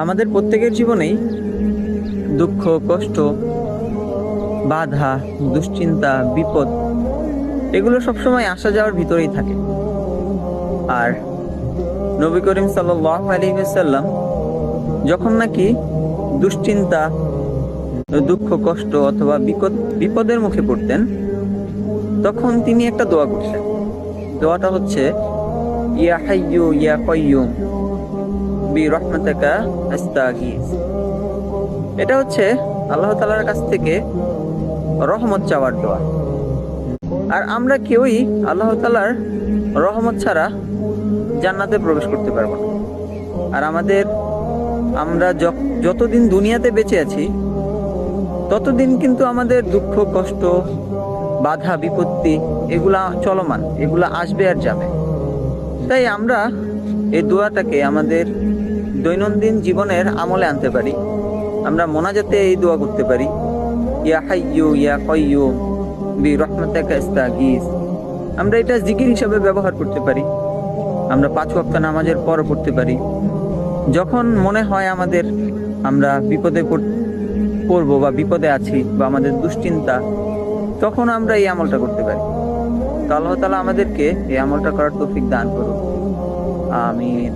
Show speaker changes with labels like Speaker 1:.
Speaker 1: আমাদের প্রত্যেকের জীবনেই দুঃখ, কষ্ট, বাধা, দুশ্চিন্তা, বিপদ এগুলো সবসময় আসা যাওয়ার ভিতরেই থাকে। আর নবী করিম সাল্লাল্লাহু আলাইহি ওয়াসাল্লাম যখন নাকি দুশ্চিন্তা, দুঃখ, কষ্ট অথবা বিপদের মুখে পড়তেন, তখন তিনি একটা দোয়া করতেন। দোয়াটা হচ্ছে ইয়া হাইয়ু ইয়া কাইয়ুম বিরহমাতিকা আস্তাগীথ। এটা হচ্ছে আল্লাহ তাআলার কাছ থেকে রহমত চাওয়ার দোয়া। আর আমরা কেউই আল্লাহ তাআলার রহমত ছাড়া জান্নাতে প্রবেশ করতে পারবো না। আর আমরা যতদিন দুনিয়াতে বেঁচে আছি ততদিন কিন্তু আমাদের দুঃখ, কষ্ট, বাধা, বিপত্তি এগুলা চলমান, এগুলা আসবে আর যাবে। তাই আমরা এই দোয়াটাকে আমাদের দৈনন্দিন জীবনের আমলে আনতে পারি। আমরা মোনাজাতে এই দোয়া করতে পারি, ইয়া হাইয়ু ইয়া কাইয়ুম বিরহমাতিকা আস্তাগীথ। আমরা এটা জিকির হিসাবে ব্যবহার করতে পারি। আমরা 5 ওয়াক্ত নামাজের পর পড়তে পারি। যখন মনে হয় আমরা বিপদে পড়বো বা বিপদে আছি বা আমাদের দুশ্চিন্তা, তখন আমরা এই আমলটা করতে পারি। তো আল্লাহ তাআলা আমাদেরকে এই আমলটা করার তৌফিক দান করুন। আমিন।